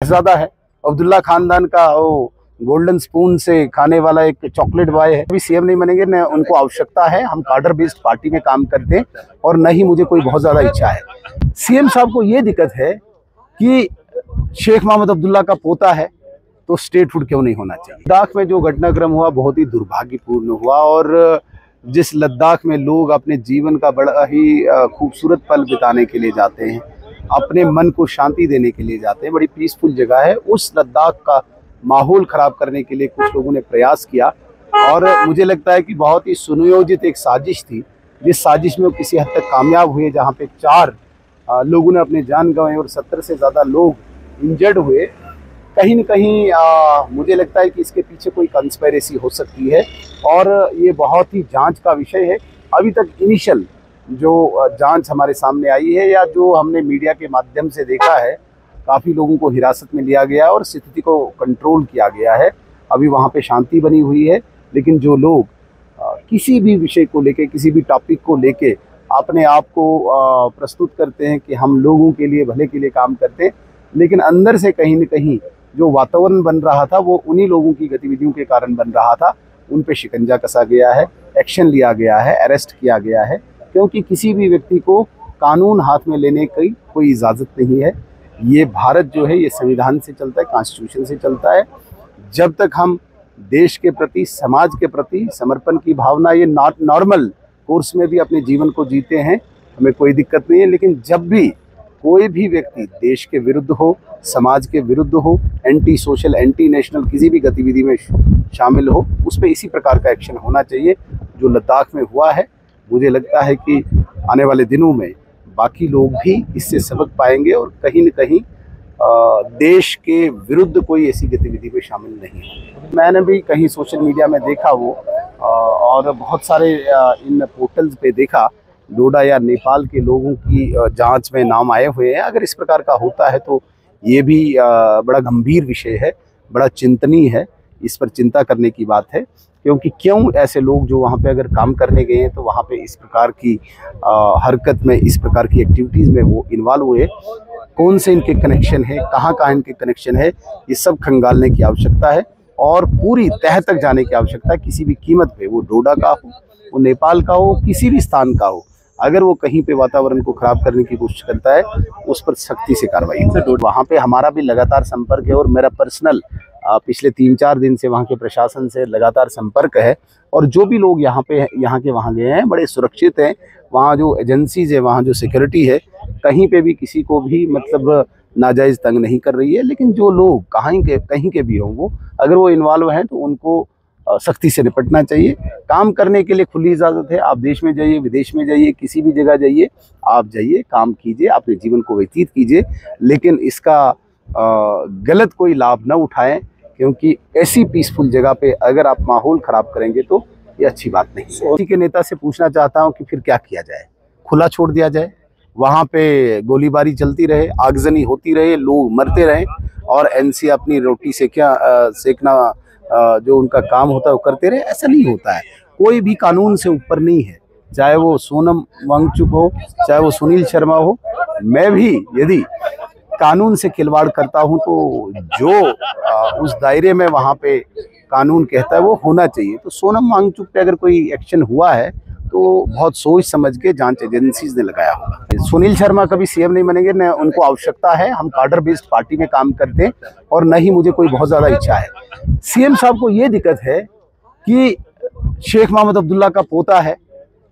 शहजादा है, अब्दुल्ला खानदान का वो गोल्डन स्पून से खाने वाला एक चॉकलेट बॉय है। अभी सीएम नहीं बनेंगे, न उनको आवश्यकता है। हम कार्डर बेस्ड पार्टी में काम करते हैं और न ही मुझे कोई बहुत ज़्यादा इच्छा है। सीएम साहब को ये दिक्कत है कि शेख मोहम्मद अब्दुल्ला का पोता है तो स्टेट फूड क्यों नहीं होना चाहिए। लद्दाख में जो घटनाक्रम हुआ बहुत ही दुर्भाग्यपूर्ण हुआ और जिस लद्दाख में लोग अपने जीवन का बड़ा ही खूबसूरत पल बिताने के लिए जाते हैं, अपने मन को शांति देने के लिए जाते हैं, बड़ी पीसफुल जगह है, उस लद्दाख का माहौल ख़राब करने के लिए कुछ लोगों ने प्रयास किया और मुझे लगता है कि बहुत ही सुनियोजित एक साजिश थी, जिस साजिश में वो किसी हद तक कामयाब हुए, जहाँ पे 4 लोगों ने अपने जान गंवाए और 70 से ज़्यादा लोग इंजर्ड हुए। कहीं न कहीं मुझे लगता है कि इसके पीछे कोई कंस्पिरेसी हो सकती है और ये बहुत ही जांच का विषय है। अभी तक इनिशियल जो जांच हमारे सामने आई है या जो हमने मीडिया के माध्यम से देखा है, काफ़ी लोगों को हिरासत में लिया गया और स्थिति को कंट्रोल किया गया है। अभी वहाँ पे शांति बनी हुई है, लेकिन जो लोग किसी भी विषय को लेके, किसी भी टॉपिक को लेके अपने आप को प्रस्तुत करते हैं कि हम लोगों के लिए, भले के लिए काम करते हैं, लेकिन अंदर से कहीं न कहीं जो वातावरण बन रहा था वो उन्हीं लोगों की गतिविधियों के कारण बन रहा था। उन पे शिकंजा कसा गया है, एक्शन लिया गया है, अरेस्ट किया गया है, क्योंकि किसी भी व्यक्ति को कानून हाथ में लेने की कोई इजाज़त नहीं है। ये भारत जो है ये संविधान से चलता है, कॉन्स्टिट्यूशन से चलता है। जब तक हम देश के प्रति, समाज के प्रति समर्पण की भावना ये नॉर्मल कोर्स में भी अपने जीवन को जीते हैं, हमें कोई दिक्कत नहीं है। लेकिन जब भी कोई भी व्यक्ति देश के विरुद्ध हो, समाज के विरुद्ध हो, एंटी सोशल, एंटी नेशनल किसी भी गतिविधि में शामिल हो, उस पर इसी प्रकार का एक्शन होना चाहिए जो लद्दाख में हुआ है। मुझे लगता है कि आने वाले दिनों में बाकी लोग भी इससे सबक पाएंगे और कहीं न कहीं देश के विरुद्ध कोई ऐसी गतिविधि में शामिल नहीं हो। मैंने भी कहीं सोशल मीडिया में देखा वो और बहुत सारे इन पोर्टल्स पे देखा, डोडा या नेपाल के लोगों की जांच में नाम आए हुए हैं। अगर इस प्रकार का होता है तो ये भी बड़ा गंभीर विषय है, बड़ा चिंतनीय है, इस पर चिंता करने की बात है। क्योंकि क्यों ऐसे लोग जो वहाँ पे अगर काम करने गए हैं तो वहाँ पे इस प्रकार की हरकत में, इस प्रकार की एक्टिविटीज़ में वो इन्वॉल्व हुए, कौन से इनके कनेक्शन है, कहाँ कहाँ इनके कनेक्शन है, ये सब खंगालने की आवश्यकता है और पूरी तह तक जाने की आवश्यकता है। किसी भी कीमत पे, वो डोडा का हो, वो नेपाल का हो, किसी भी स्थान का हो, अगर वो कहीं पे वातावरण को खराब करने की कोशिश करता है उस पर सख्ती से कार्रवाई हो। वहाँ पे हमारा भी लगातार संपर्क है और मेरा पर्सनल पिछले 3-4 दिन से वहाँ के प्रशासन से लगातार संपर्क है और जो भी लोग यहाँ के वहाँ गए हैं बड़े सुरक्षित हैं। वहाँ जो एजेंसीज है, वहाँ जो सिक्योरिटी है, कहीं पे भी किसी को भी मतलब नाजायज़ तंग नहीं कर रही है। लेकिन जो लोग कहीं के भी हों, वो अगर वो इन्वॉल्व हैं तो उनको सख्ती से निपटना चाहिए। काम करने के लिए खुली इजाज़त है, आप देश में जाइए, विदेश में जाइए, किसी भी जगह जाइए, आप जाइए, काम कीजिए, अपने जीवन को व्यतीत कीजिए, लेकिन इसका गलत कोई लाभ न उठाएं, क्योंकि ऐसी पीसफुल जगह पे अगर आप माहौल ख़राब करेंगे तो ये अच्छी बात नहीं है। किसी के नेता से पूछना चाहता हूँ कि फिर क्या किया जाए? खुला छोड़ दिया जाए, वहाँ पे गोलीबारी चलती रहे, आगजनी होती रहे, लोग मरते रहें और एनसी अपनी रोटी सेकना जो उनका काम होता है वो करते रहे? ऐसा नहीं होता है। कोई भी कानून से ऊपर नहीं है, चाहे वो सोनम वांगचुक हो, चाहे वो सुनील शर्मा हो। मैं भी यदि कानून से खिलवाड़ करता हूं तो जो उस दायरे में वहां पे कानून कहता है वो होना चाहिए। तो सोनम वांगचुक पे अगर कोई एक्शन हुआ है तो बहुत सोच समझ के जांच एजेंसीज ने लगाया होगा। सुनील शर्मा कभी सीएम नहीं बनेंगे, न उनको आवश्यकता है। हम कार्डर बेस्ड पार्टी में काम करते हैं और न ही मुझे कोई बहुत ज़्यादा इच्छा है। सीएम साहब को ये दिक्कत है कि शेख मोहम्मद अब्दुल्ला का पोता है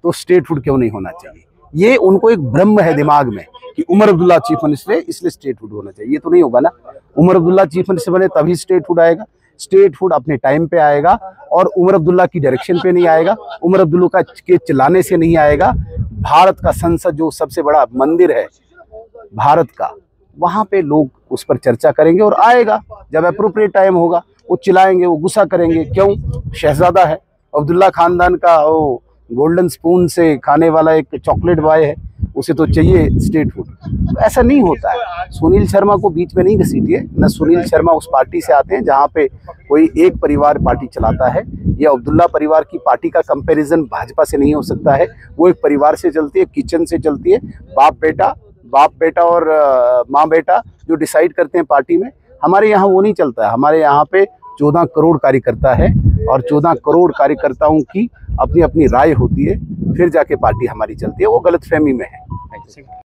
तो स्टेट फूड क्यों नहीं होना चाहिए। ये उनको एक भ्रम है दिमाग में कि उमर अब्दुल्ला चीफ मिनिस्टर है इसलिए स्टेट फूड होना चाहिए। ये तो नहीं होगा ना। उमर अब्दुल्ला चीफ मिनिस्टर बने तभी स्टेट फूड आएगा। स्टेट फूड अपने टाइम पे आएगा और उमर अब्दुल्ला की डायरेक्शन पे नहीं आएगा, उमर अब्दुल्ला के चिल्लाने से नहीं आएगा। भारत का संसद जो सबसे बड़ा मंदिर है भारत का, वहाँ पे लोग उस पर चर्चा करेंगे और आएगा जब अप्रोप्रिएट टाइम होगा, वो चिल्लाएंगे, वो गुस्सा करेंगे। क्यों? शहजादा है, अब्दुल्ला खानदान का वो गोल्डन स्पून से खाने वाला एक चॉकलेट बॉय है, उसे तो चाहिए स्टेट फूड। तो ऐसा नहीं होता है। सुनील शर्मा को बीच में नहीं घसीटिए। न सुनील शर्मा उस पार्टी से आते हैं जहाँ पे कोई एक परिवार पार्टी चलाता है। ये अब्दुल्ला परिवार की पार्टी का कंपैरिजन भाजपा से नहीं हो सकता है। वो एक परिवार से चलती है, किचन से चलती है, बाप बेटा और माँ बेटा जो डिसाइड करते हैं पार्टी में। हमारे यहाँ वो नहीं चलता है। हमारे यहाँ पे 14 करोड़ कार्यकर्ता है और 14 करोड़ कार्यकर्ताओं की अपनी अपनी राय होती है, फिर जाके पार्टी हमारी चलती है। वो गलतफहमी में है।